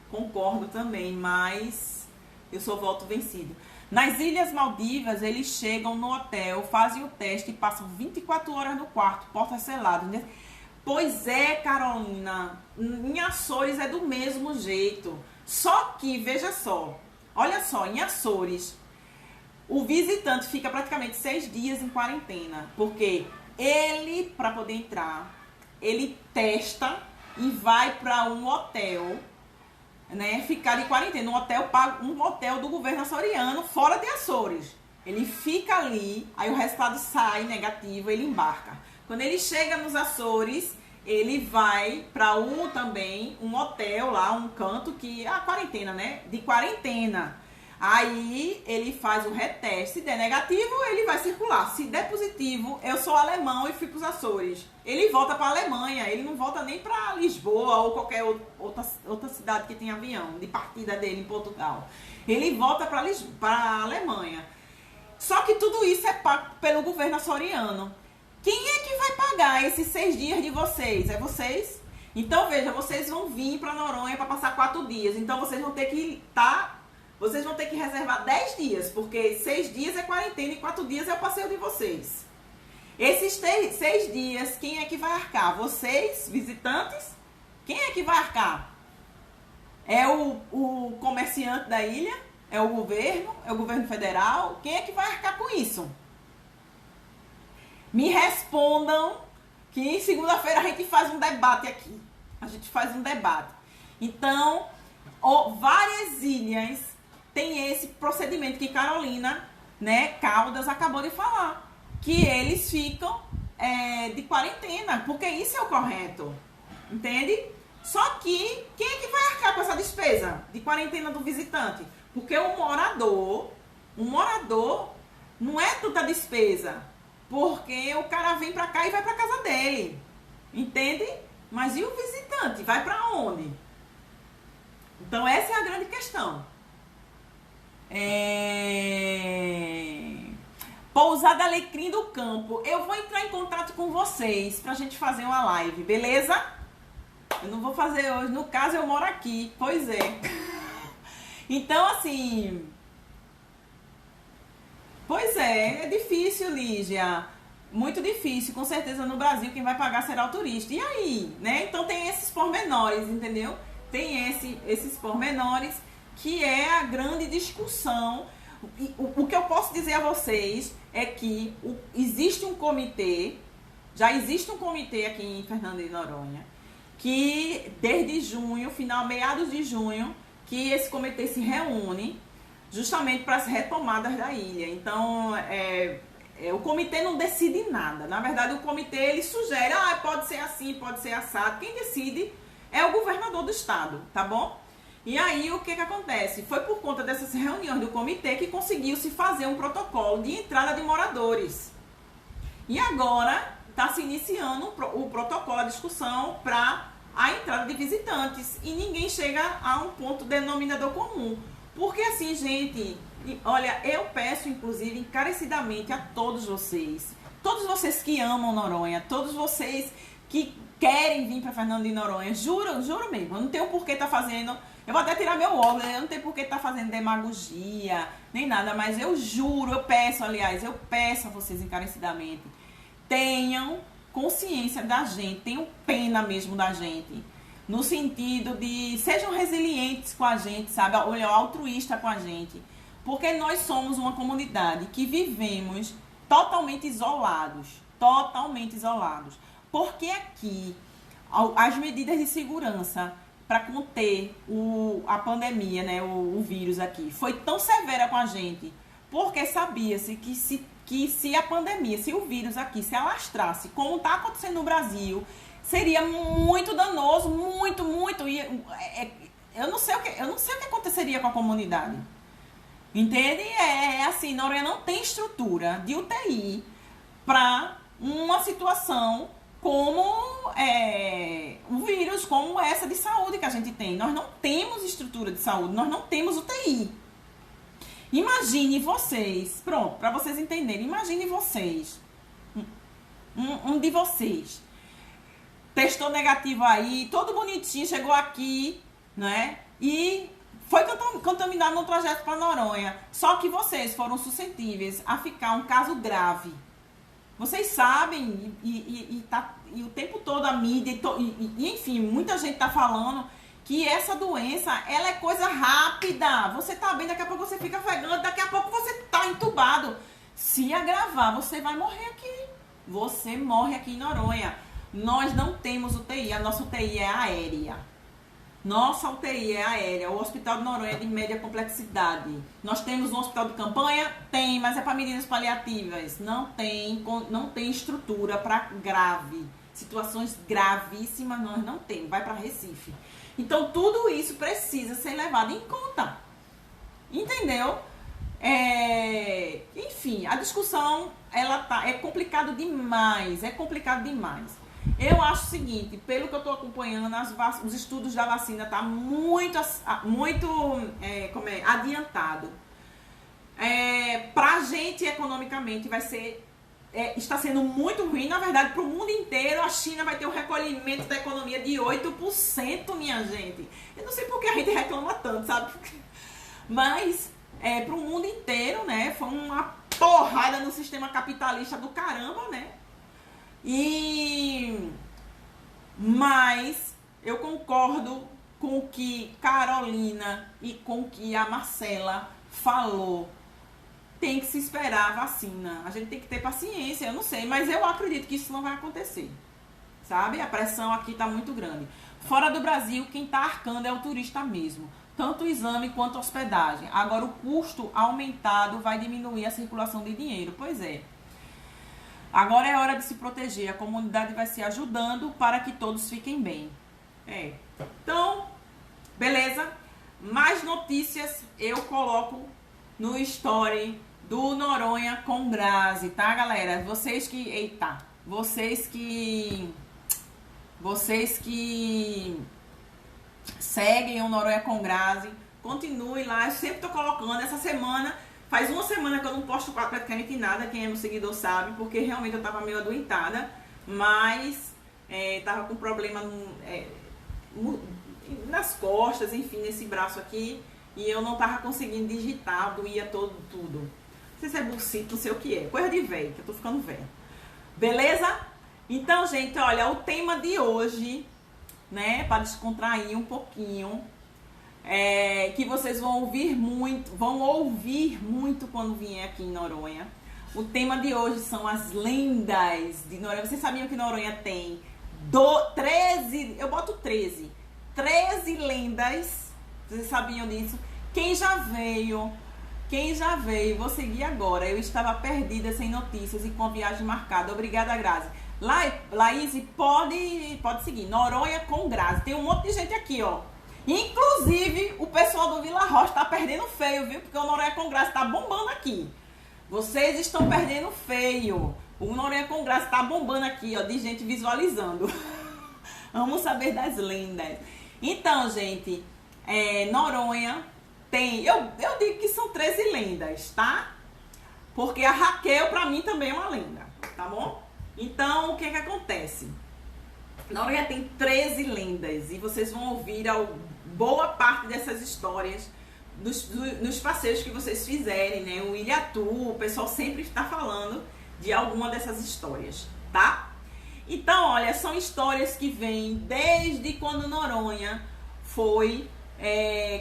Concordo também, mas eu sou voto vencido. Nas Ilhas Maldivas, eles chegam no hotel, fazem o teste e passam 24 horas no quarto, porta selada. Né? Pois é, Carolina, em Açores é do mesmo jeito. Só que, veja só, olha só, em Açores, o visitante fica praticamente 6 dias em quarentena, porque ele, para poder entrar, ele testa e vai para um hotel, né, ficar de quarentena, um hotel do governo açoriano, fora de Açores. Ele fica ali, aí o resultado sai negativo, ele embarca. Quando ele chega nos Açores, ele vai para um hotel lá, um canto que a quarentena, né, de quarentena. Aí ele faz o reteste, se der negativo, ele vai circular. Se der positivo, eu sou alemão e fui para os Açores. Ele volta para a Alemanha, ele não volta nem para Lisboa ou qualquer outra cidade que tenha avião, de partida dele em Portugal. Ele volta para a Alemanha. Só que tudo isso é pago pelo governo açoriano. Quem é que vai pagar esses 6 dias de vocês? É vocês? Então, veja, vocês vão vir para Noronha para passar 4 dias. Então, vocês vão ter que Vocês vão ter que reservar 10 dias, porque 6 dias é quarentena e 4 dias é o passeio de vocês. Esses 6 dias, quem é que vai arcar? Vocês, visitantes? Quem é que vai arcar? É o comerciante da ilha? É o governo? É o governo federal? Quem é que vai arcar com isso? Me respondam que em segunda-feira a gente faz um debate aqui. A gente faz um debate. Então, várias ilhas tem esse procedimento que Carolina, né, Caldas acabou de falar, que eles ficam de quarentena, porque isso é o correto, entende? Só que quem é que vai arcar com essa despesa de quarentena do visitante? Porque o morador não é tanta despesa, porque o cara vem pra cá e vai pra casa dele, entende? Mas e o visitante? Vai pra onde? Então essa é a grande questão. Pousada Alecrim do Campo. Eu vou entrar em contato com vocês pra gente fazer uma live, beleza? Eu não vou fazer hoje. No caso, eu moro aqui. Pois é. Então, assim... Pois é difícil, Lígia. Muito difícil. Com certeza, no Brasil, quem vai pagar será o turista. E aí, né? Então, tem esses pormenores, entendeu? Tem esses pormenores que é a grande discussão. O que eu posso dizer a vocês é que existe um comitê, já existe um comitê aqui em Fernando de Noronha, que desde junho, meados de junho, que esse comitê se reúne justamente para as retomadas da ilha. Então, o comitê não decide nada. Na verdade, o comitê ele sugere, pode ser assim, pode ser assado. Quem decide é o governador do estado, tá bom? E aí, o que acontece? Foi por conta dessas reuniões do comitê que conseguiu-se fazer um protocolo de entrada de moradores. E agora está se iniciando o protocolo, a discussão para a entrada de visitantes. E ninguém chega a um ponto denominador comum. Porque assim, gente, olha, eu peço inclusive encarecidamente a todos vocês que amam Noronha, todos vocês que querem vir para Fernando de Noronha. Juro mesmo. Eu não tenho por que tá fazendo. Eu vou até tirar meu óculos, eu não tenho por que tá fazendo demagogia, nem nada, mas eu juro, eu peço a vocês encarecidamente. Tenham consciência da gente, tenham pena mesmo da gente. No sentido de, sejam resilientes com a gente, sabe? Olha, altruísta com a gente. Porque nós somos uma comunidade que vivemos totalmente isolados. Totalmente isolados. Porque aqui, as medidas de segurança para conter a pandemia, né? O vírus aqui, foi tão severa com a gente. Porque sabia-se que se a pandemia, se o vírus aqui se alastrasse, como está acontecendo no Brasil, seria muito danoso, muito. E, eu não sei o que aconteceria com a comunidade. Entende? Assim, Noronha não tem estrutura de UTI para uma situação como um vírus, como essa de saúde que a gente tem. Nós não temos estrutura de saúde, nós não temos UTI. Imagine vocês, pronto, para vocês entenderem, imagine vocês, um de vocês testou negativo aí, todo bonitinho, chegou aqui, né? E foi contaminado no trajeto para Noronha. Só que vocês foram suscetíveis a ficar um caso grave. Vocês sabem, e o tempo todo a mídia, enfim, muita gente tá falando que essa doença, ela é coisa rápida. Você tá bem, daqui a pouco você fica ofegante, daqui a pouco você tá entubado. Se agravar, você vai morrer aqui. Você morre aqui em Noronha. Nós não temos UTI, a nossa UTI é aérea. Nossa UTI é aérea. O Hospital de Noronha é de média complexidade. Nós temos um hospital de campanha? Tem, mas é para medidas paliativas. Não tem estrutura para grave. Situações gravíssimas nós não temos. Vai para Recife. Então, tudo isso precisa ser levado em conta. Entendeu? Enfim, a discussão é complicado demais. Eu acho o seguinte, pelo que eu estou acompanhando, os estudos da vacina estão muito adiantado. Pra gente, economicamente, está sendo muito ruim. Na verdade, para o mundo inteiro, a China vai ter um recolhimento da economia de 8%, minha gente. Eu não sei por que a gente reclama tanto, sabe? Mas, para o mundo inteiro, né, foi uma porrada no sistema capitalista do caramba, né? Mas eu concordo com o que Carolina e com o que a Marcela falou. Tem que se esperar a vacina. A gente tem que ter paciência, eu não sei, mas eu acredito que isso não vai acontecer. Sabe? A pressão aqui está muito grande. Fora do Brasil, quem está arcando é o turista mesmo. Tanto o exame quanto a hospedagem. Agora, o custo aumentado vai diminuir a circulação de dinheiro. Pois é. Agora é hora de se proteger. A comunidade vai se ajudando para que todos fiquem bem. Então, beleza? Mais notícias eu coloco no story do Noronha com Grazi, tá, galera? Vocês que seguem o Noronha com Grazi, continuem lá. Eu sempre tô colocando. Essa semana, faz uma semana que eu não posto praticamente nada, quem é meu seguidor sabe, porque realmente eu tava meio adoentada, mas tava com problema nas costas, enfim, nesse braço aqui, e eu não tava conseguindo digitar, doía tudo. Não sei se é bucito, não sei o que é, coisa de velho, que eu tô ficando velha. Beleza? Então, gente, olha, o tema de hoje, né, para descontrair um pouquinho, que vocês vão ouvir muito quando vier aqui em Noronha. O tema de hoje são as lendas de Noronha. Vocês sabiam que Noronha tem 13 lendas? Vocês sabiam disso? Quem já veio, vou seguir agora. Eu estava perdida, sem notícias e com a viagem marcada. Obrigada, Grazi. Laís, pode seguir. Noronha com Grazi. Tem um monte de gente aqui, ó. Inclusive, o pessoal do Vila Rocha tá perdendo feio, viu? Porque o Noronha com Grazi tá bombando aqui. Vocês estão perdendo feio. O Noronha com Grazi tá bombando aqui, ó, de gente visualizando. Vamos saber das lendas. Então, gente, Noronha tem... Eu digo que são 13 lendas, tá? Porque a Raquel, pra mim, também é uma lenda, tá bom? Então, o que acontece? Noronha tem 13 lendas e vocês vão ouvir boa parte dessas histórias nos passeios que vocês fizerem, né? O Ilhatu, o pessoal sempre está falando de alguma dessas histórias, tá? Então, olha, são histórias que vêm desde quando Noronha foi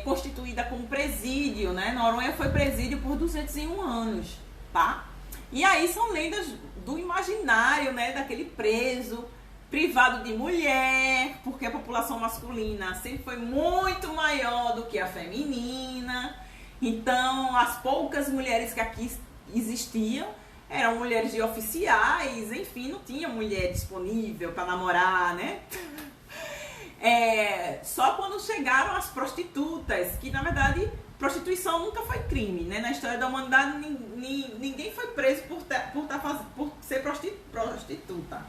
constituída como presídio, né? Noronha foi presídio por 201 anos, tá? E aí são lendas do imaginário, né? Daquele preso, privado de mulher, porque a população masculina sempre foi muito maior do que a feminina. Então, as poucas mulheres que aqui existiam eram mulheres de oficiais, enfim, não tinha mulher disponível para namorar, né? Só quando chegaram as prostitutas, que na verdade prostituição nunca foi crime, né? Na história da humanidade ninguém foi preso por ser prostituta.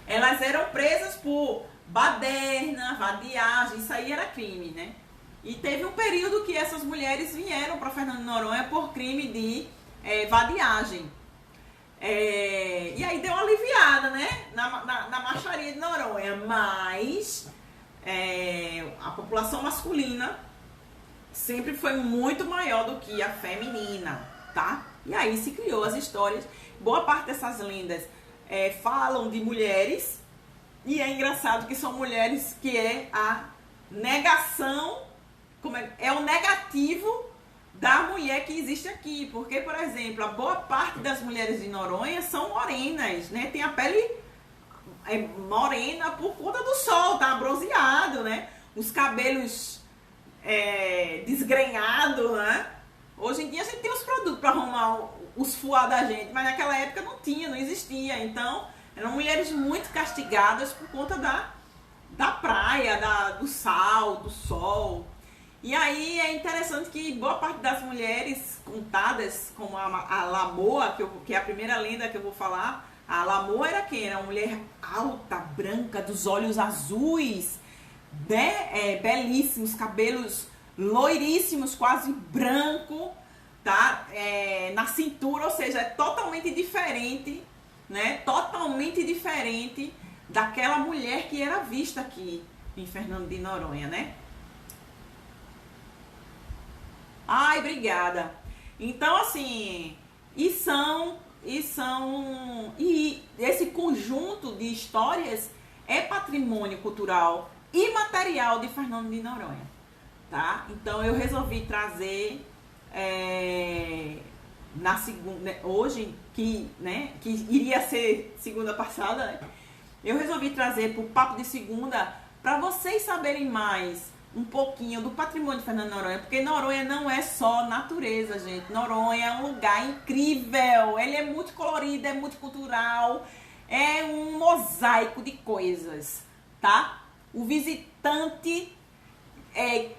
Elas eram presas por baderna, vadiagem, isso aí era crime, né? E teve um período que essas mulheres vieram para Fernando de Noronha por crime de vadiagem. E aí deu uma aliviada, né? Na marcharia de Noronha, mas a população masculina sempre foi muito maior do que a feminina, tá? E aí se criou as histórias. Boa parte dessas lendas falam de mulheres, e é engraçado que são mulheres que é a negação, é o negativo da mulher que existe aqui, porque, por exemplo, a boa parte das mulheres de Noronha são morenas, né? Tem a pele morena por conta do sol, tá bronzeado, né? Os cabelos desgrenhados, né? Hoje em dia a gente tem os produtos para arrumar os fuá da gente, mas naquela época não tinha, não existia. Então, eram mulheres muito castigadas por conta da praia, do sal, do sol. E aí é interessante que boa parte das mulheres contadas, como a Lamoa, que é a primeira lenda que eu vou falar, a Lamoa era quem? Era uma mulher alta, branca, dos olhos azuis, né? Belíssimos, cabelos loiríssimos, quase branco, tá? Na cintura, ou seja, é totalmente diferente, né? Totalmente diferente daquela mulher que era vista aqui em Fernando de Noronha, né? Ai, obrigada. Então, assim, e esse conjunto de histórias é patrimônio cultural e material de Fernando de Noronha, tá? Então, eu resolvi trazer na segunda, hoje, que iria ser segunda passada, né? Eu resolvi trazer pro Papo de Segunda para vocês saberem mais um pouquinho do patrimônio de Fernando de Noronha, porque Noronha não é só natureza, gente. Noronha é um lugar incrível, ele é muito colorido, é multicultural, é um mosaico de coisas, tá? O visitante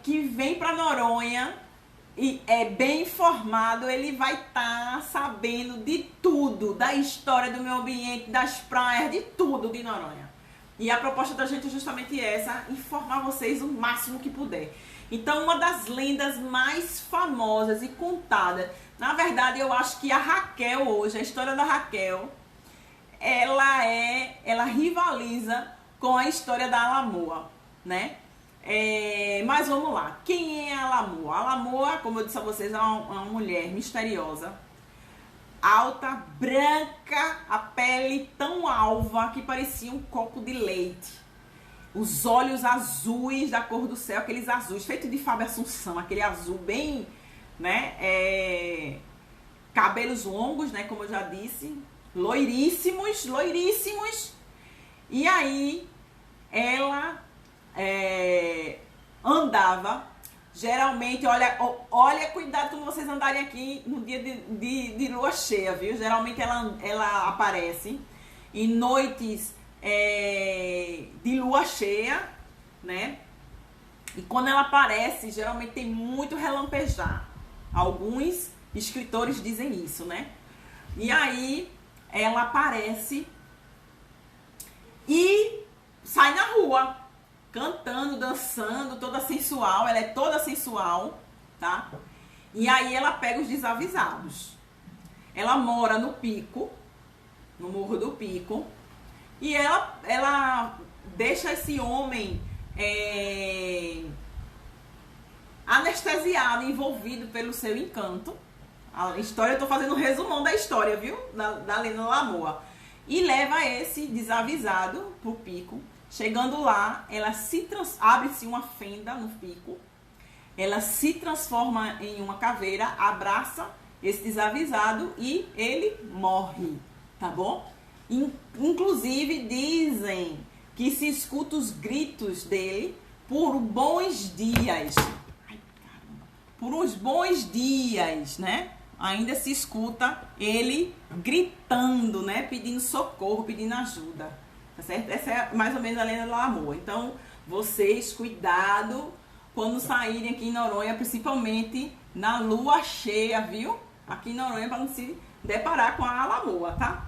que vem para Noronha e é bem informado, ele vai estar sabendo de tudo, da história do meio ambiente, das praias, de tudo de Noronha. E a proposta da gente é justamente essa, informar vocês o máximo que puder. Então, uma das lendas mais famosas e contadas, na verdade, eu acho que a Raquel hoje, a história da Raquel, ela rivaliza com a história da Alamoa, né? Mas vamos lá, quem é a Alamoa? A Alamoa, como eu disse a vocês, é uma mulher misteriosa, alta, branca, a pele tão alva que parecia um copo de leite. Os olhos azuis da cor do céu, aqueles azuis, feito de Fábio Assunção, aquele azul bem, né? Cabelos longos, né? Como eu já disse, loiríssimos, loiríssimos. E aí, ela andava. Geralmente, olha, cuidado quando vocês andarem aqui no dia de lua cheia, viu? Geralmente ela aparece em noites de lua cheia, né? E quando ela aparece, geralmente tem muito relampejar. Alguns escritores dizem isso, né? E aí, ela aparece e sai na rua, cantando, dançando, toda sensual. Ela é toda sensual, tá? E aí ela pega os desavisados. Ela mora no Pico, no Morro do Pico. E ela deixa esse homem anestesiado, envolvido pelo seu encanto. A história, eu tô fazendo um resumão da história, viu? Da lenda da Lamoa. E leva esse desavisado pro pico. Chegando lá, ela abre-se uma fenda no pico. Ela se transforma em uma caveira, abraça esse desavisado e ele morre, tá bom? Inclusive dizem que se escuta os gritos dele por bons dias. Ai, caramba. Por uns bons dias, né? Ainda se escuta ele gritando, né? Pedindo socorro, pedindo ajuda. Tá certo? Essa é mais ou menos a lenda da Lamoa. Então, vocês, cuidado quando saírem aqui em Noronha, principalmente na lua cheia, viu? Aqui em Noronha, para não se deparar com a Lamoa, tá?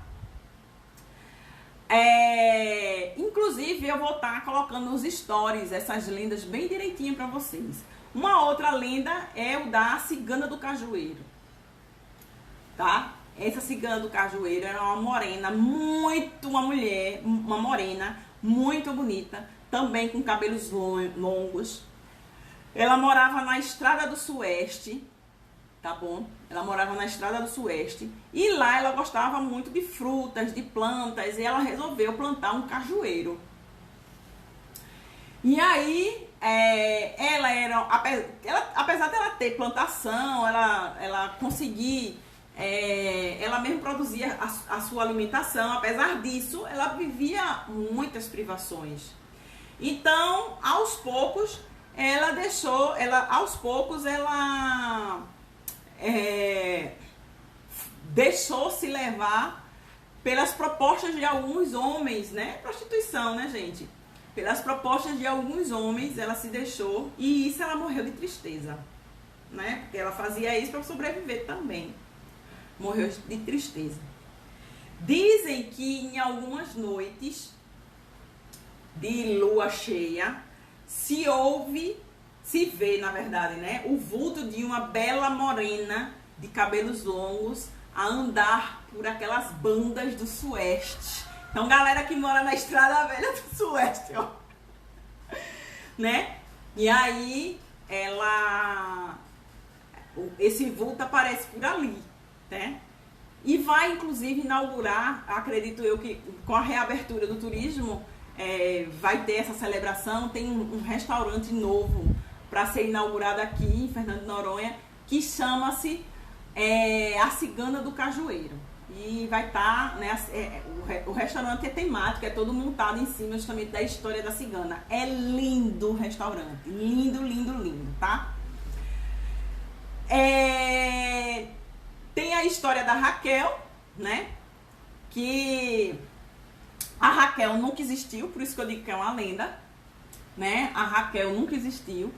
Inclusive, eu vou estar colocando nos stories essas lendas bem direitinho para vocês. Uma outra lenda é o da Cigana do Cajueiro, tá? Essa Cigana do Cajueiro era uma morena, uma morena muito bonita, também com cabelos longos. Ela morava na Estrada do Sueste, tá bom? Ela morava na Estrada do Sueste e lá ela gostava muito de frutas, de plantas, e ela resolveu plantar um cajueiro. E aí, apesar dela ter plantação, ela conseguir, ela mesmo produzia a sua alimentação. Apesar disso, ela vivia muitas privações. Então, aos poucos, ela deixou-se levar pelas propostas de alguns homens, né? Prostituição, né, gente? Pelas propostas de alguns homens, ela se deixou, e isso ela morreu de tristeza, né? Porque ela fazia isso para sobreviver também. Morreu de tristeza. Dizem que em algumas noites de lua cheia se vê, na verdade, né, o vulto de uma bela morena de cabelos longos a andar por aquelas bandas do Sueste. Então, galera que mora na Estrada Velha do Sueste, ó, né? E aí, esse vulto aparece por ali, né? E vai, inclusive, inaugurar, acredito eu, que com a reabertura do turismo, vai ter essa celebração. Tem um restaurante novo para ser inaugurado aqui em Fernando de Noronha, que chama-se A Cigana do Cajueiro. E vai estar, né, o restaurante é temático, é todo montado em cima justamente da história da cigana. É lindo o restaurante, lindo, lindo, lindo, tá? Tem a história da Raquel, né, que a Raquel nunca existiu, por isso que eu digo que é uma lenda, né? A Raquel nunca existiu.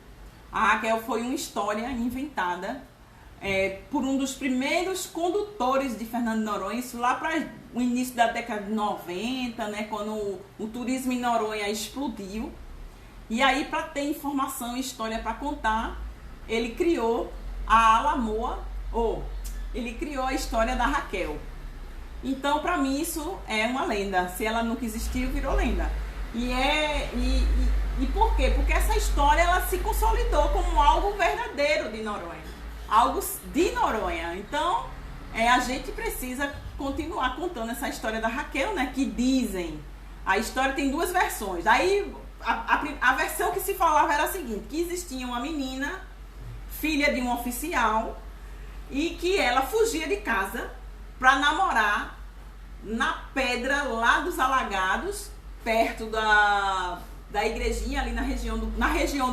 A Raquel foi uma história inventada por um dos primeiros condutores de Fernando de Noronha, isso lá para o início da década de 90, né, quando o turismo em Noronha explodiu. E aí, para ter informação e história para contar, ele criou a Lamoa, ele criou a história da Raquel. Então, para mim, isso é uma lenda. Se ela nunca existiu, virou lenda. E por quê? Porque essa história ela se consolidou como algo verdadeiro de Noronha. Algo de Noronha. Então, a gente precisa continuar contando essa história da Raquel, né? Que dizem. A história tem duas versões. Aí, a versão que se falava era a seguinte: que existia uma menina, filha de um oficial, e que ela fugia de casa para namorar na pedra lá dos Alagados, perto da igrejinha, ali na região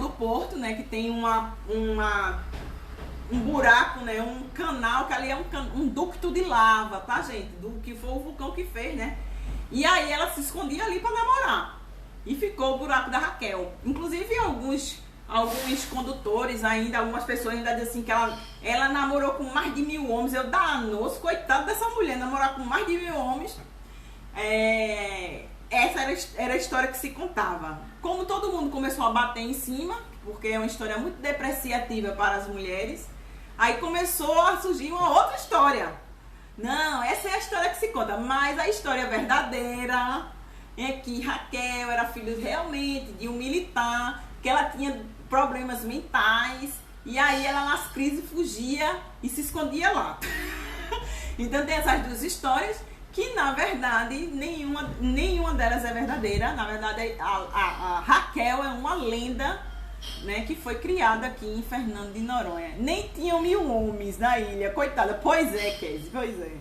do porto, né? Que tem um buraco, né? Um canal, que ali é um ducto de lava, tá, gente? Do que foi o vulcão que fez, né? E aí ela se escondia ali para namorar. E ficou o buraco da Raquel. Inclusive alguns condutores ainda, algumas pessoas ainda dizem assim que ela namorou com mais de 1000 homens. Eu danos, coitado dessa mulher, namorar com mais de 1000 homens. Essa era a história que se contava. Como todo mundo começou a bater em cima, porque é uma história muito depreciativa para as mulheres, aí começou a surgir uma outra história. Não, essa é a história que se conta, mas a história verdadeira é que Raquel era filha realmente de um militar, que ela tinha problemas mentais, e aí ela nas crises fugia e se escondia lá. Então tem essas duas histórias que na verdade nenhuma delas é verdadeira. Na verdade a Raquel é uma lenda, né, que foi criada aqui em Fernando de Noronha. Nem tinham 1000 homens na ilha, coitada. Pois é, Kézia, pois é.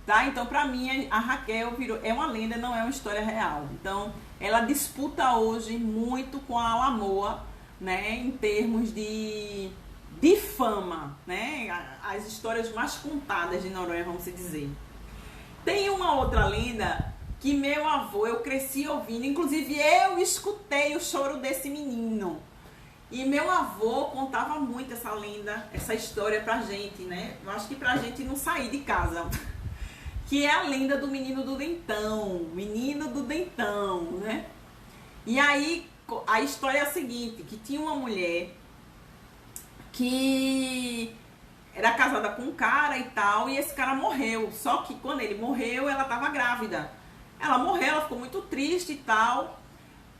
Tá? Então, pra mim, a Raquel é uma lenda, não é uma história real. Então, ela disputa hoje muito com a Alamoa, né, em termos de fama, né, as histórias mais contadas de Noronha, vamos dizer. Tem uma outra lenda que meu avô, eu cresci ouvindo, inclusive eu escutei o choro desse menino. E meu avô contava muito essa lenda, essa história pra gente, né? Eu acho que pra gente não sair de casa. Que é a lenda do menino do dentão, né? E aí a história é a seguinte, que tinha uma mulher que era casada com um cara e tal, e esse cara morreu. Só que quando ele morreu, ela estava grávida. Ela morreu, ela ficou muito triste e tal.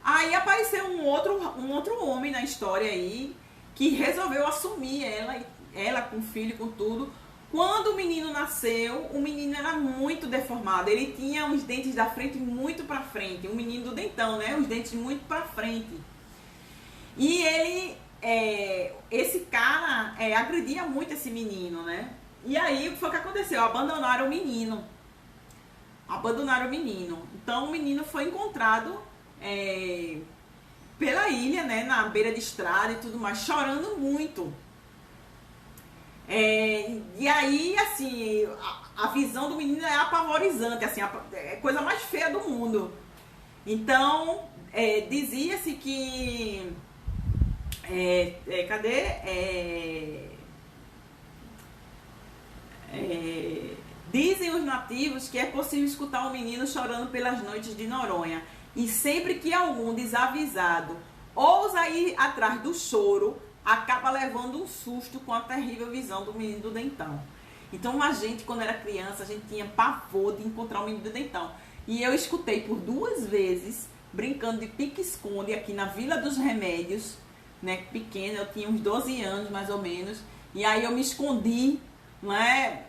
Aí apareceu um outro homem na história aí, que resolveu assumir ela com o filho, com tudo. Quando o menino nasceu, o menino era muito deformado. Ele tinha os dentes da frente muito pra frente. O menino do dentão, né? Os dentes muito pra frente. E ele, esse cara agredia muito esse menino, né? E aí, o que foi que aconteceu? Abandonaram o menino. Então, o menino foi encontrado pela ilha, né? Na beira de estrada e tudo mais, chorando muito. E aí, assim, a visão do menino é apavorizante, assim, é a coisa mais feia do mundo. Então, dizia-se que... dizem os nativos que é possível escutar o menino chorando pelas noites de Noronha. E sempre que algum desavisado ousa ir atrás do choro, acaba levando um susto com a terrível visão do menino do dentão. Então, a gente, quando era criança, a gente tinha pavor de encontrar o menino do dentão. E eu escutei por 2 vezes, brincando de pique-esconde aqui na Vila dos Remédios, né, pequena, eu tinha uns 12 anos, mais ou menos. E aí eu me escondi, né,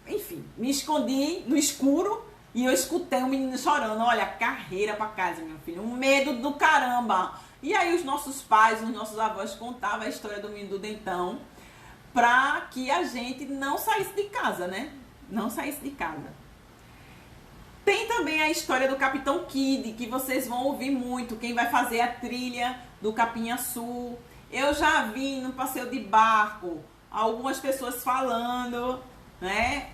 enfim, me escondi no escuro e eu escutei o menino chorando. Olha, carreira pra casa, meu filho, um medo do caramba. E aí os nossos pais, os nossos avós contavam a história do menino do dentão pra que a gente não saísse de casa, né? Não saísse de casa. Tem também a história do Capitão Kid, que vocês vão ouvir muito. Quem vai fazer a trilha do Capinhaçu. Eu já vi no passeio de barco algumas pessoas falando, né?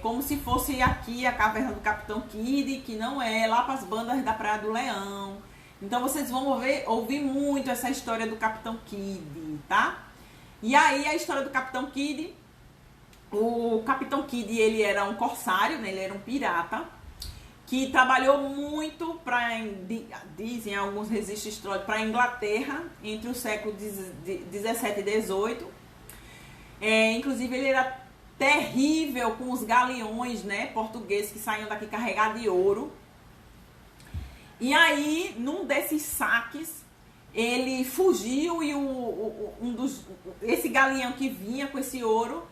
Como se fosse aqui a caverna do Capitão Kid, que não é, lá para as bandas da Praia do Leão. Então vocês vão ouvir muito essa história do Capitão Kid, tá? E aí a história do Capitão Kid, o Capitão Kid, ele era um corsário, né? Ele era um pirata, que trabalhou muito dizem alguns registros históricos, para a Inglaterra, entre o século 17 e 18. Inclusive ele era terrível com os galeões, né, portugueses que saíam daqui carregados de ouro. E aí, num desses saques, ele fugiu e esse galeão que vinha com esse ouro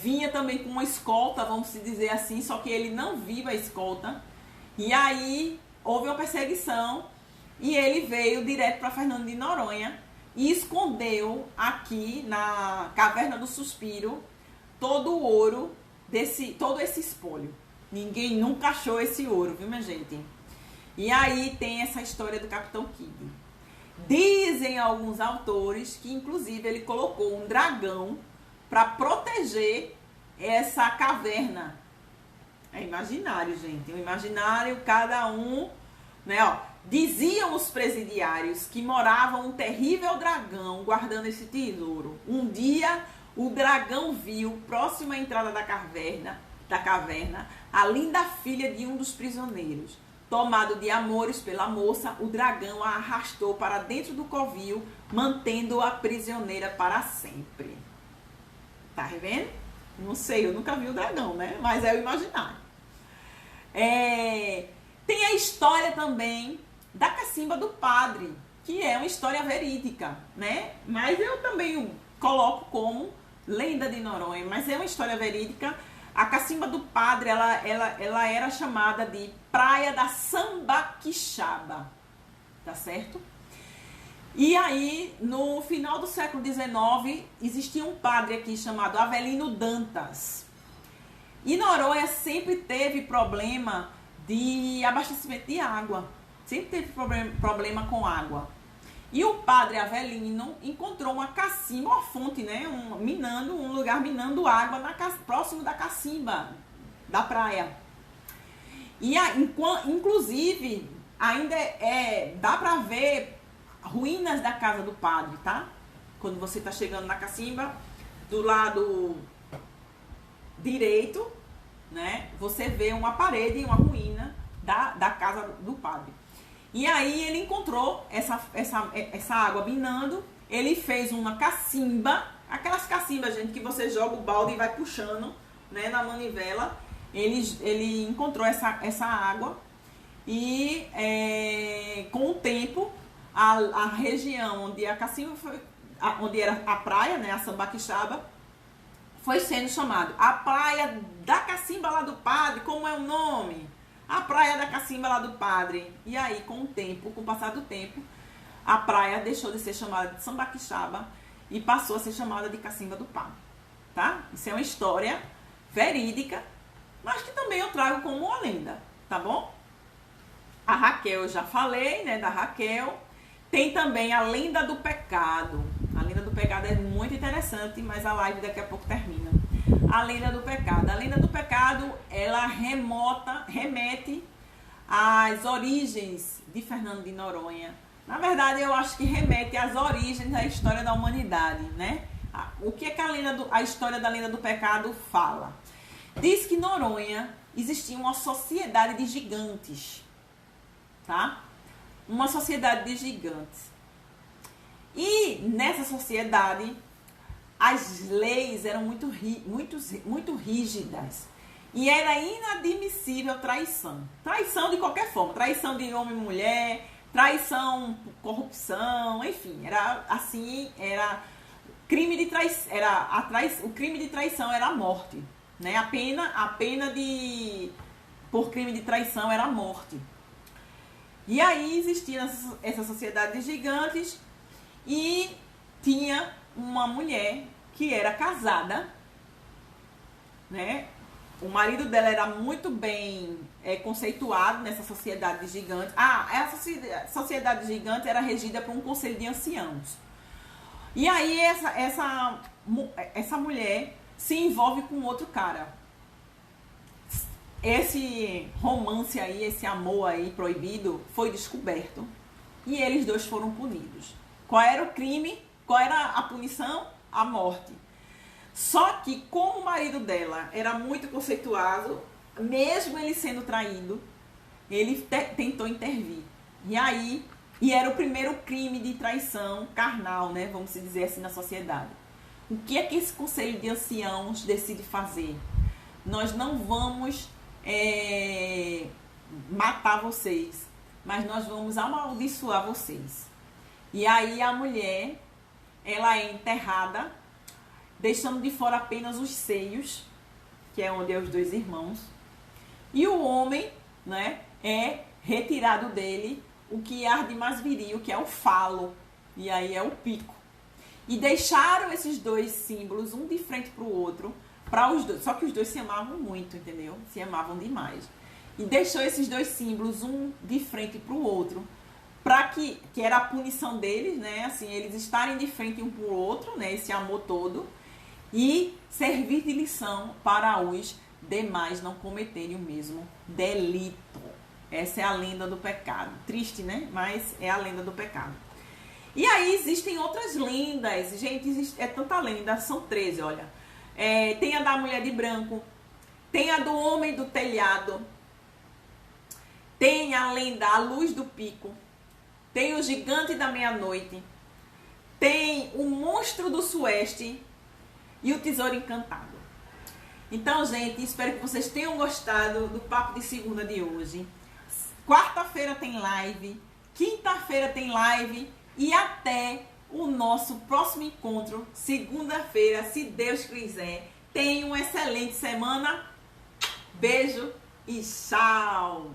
vinha também com uma escolta, vamos dizer assim, só que ele não viu a escolta. E aí houve uma perseguição e ele veio direto para Fernando de Noronha e escondeu aqui na Caverna do Suspiro todo o ouro, todo esse espólio. Ninguém nunca achou esse ouro, viu, minha gente? E aí tem essa história do Capitão Kid. Dizem alguns autores que inclusive ele colocou um dragão para proteger essa caverna. É imaginário, gente. O imaginário, cada um, né, ó. Diziam os presidiários que morava um terrível dragão guardando esse tesouro. Um dia, o dragão viu, próximo à entrada da caverna, a linda filha de um dos prisioneiros. Tomado de amores pela moça, o dragão a arrastou para dentro do covil, mantendo-a prisioneira para sempre. Tá vendo? Não sei, eu nunca vi o dragão, né? Mas é o imaginário. Tem a história também da Cacimba do Padre, que é uma história verídica, né? Mas eu também coloco como lenda de Noronha, mas é uma história verídica. A Cacimba do Padre, ela era chamada de Praia da Sambaquixaba, tá certo? E aí, no final do século XIX, existia um padre aqui chamado Avelino Dantas. E Noronha sempre teve problema de abastecimento de água. Sempre teve problema com água. E o padre Avelino encontrou uma cacimba, uma fonte, né? Um lugar minando água próximo da cacimba da praia. E inclusive, ainda dá para ver ruínas da casa do padre, tá? Quando você está chegando na cacimba, do lado direito, né? Você vê uma parede e uma ruína da casa do padre. E aí ele encontrou essa água minando, ele fez uma cacimba, aquelas cacimbas, gente, que você joga o balde e vai puxando, né, na manivela. Ele encontrou essa água e com o tempo a região onde a cacimba foi, onde era a praia, né, a Sambaquixaba, foi sendo chamado a praia da cacimba lá do padre. Como é o nome? A praia da cacimba lá do padre. E aí, com o passar do tempo, a praia deixou de ser chamada de Sambaquixaba e passou a ser chamada de Cacimba do Padre, tá? Isso é uma história verídica, mas que também eu trago como uma lenda, tá bom? A Raquel, eu já falei, né, da Raquel. Tem também a lenda do pecado. A lenda do pecado é muito interessante, mas a live daqui a pouco termina. A lenda do pecado. A lenda do pecado, ela remete às origens de Fernando de Noronha. Na verdade, eu acho que remete às origens da história da humanidade, né? O que é que a história da lenda do pecado fala? Diz que em Noronha existia uma sociedade de gigantes, tá? Uma sociedade de gigantes. E nessa sociedade, as leis eram muito rígidas. E era inadmissível traição. Traição de qualquer forma. Traição de homem e mulher, traição, corrupção, enfim. Era assim, era crime de traição. O crime de traição era a morte, né? A pena por crime de traição era a morte. E aí existia essa sociedade de gigantes e tinha uma mulher que era casada, né? O marido dela era muito bem conceituado nessa sociedade de gigantes. Essa sociedade de gigantes era regida por um conselho de anciãos. E aí essa mulher se envolve com outro cara. Esse romance aí, esse amor aí proibido foi descoberto e eles dois foram punidos. Qual era o crime? Qual era a punição? A morte. Só que como o marido dela era muito conceituado, mesmo ele sendo traído, ele tentou intervir. E era o primeiro crime de traição carnal, né? Vamos dizer assim, na sociedade. O que é que esse conselho de anciãos decide fazer? Nós não vamos matar vocês, mas nós vamos amaldiçoar vocês. E aí a mulher, ela é enterrada, deixando de fora apenas os seios, que é onde é os dois irmãos. E o homem, né, é retirado dele o que há de mais viril, que é o falo, e aí é o pico. E deixaram esses dois símbolos, um de frente para o outro, para os dois. Só que os dois se amavam muito, entendeu? Se amavam demais. E deixou esses dois símbolos, um de frente para o outro, para que era a punição deles, né? Assim, eles estarem de frente um para o outro, né? Esse amor todo, e servir de lição para os demais não cometerem o mesmo delito. Essa é a lenda do pecado. Triste, né? Mas é a lenda do pecado. E aí existem outras lendas. Gente, é tanta lenda. São 13, olha. Tem a da mulher de branco. Tem a do homem do telhado. Tem a lenda a luz do pico. Tem o gigante da meia-noite. Tem o monstro do sueste. E o tesouro encantado. Então, gente, espero que vocês tenham gostado do Papo de Segunda de hoje. Quarta-feira tem live, quinta-feira tem live e até o nosso próximo encontro, segunda-feira, se Deus quiser. Tenha uma excelente semana. Beijo e tchau!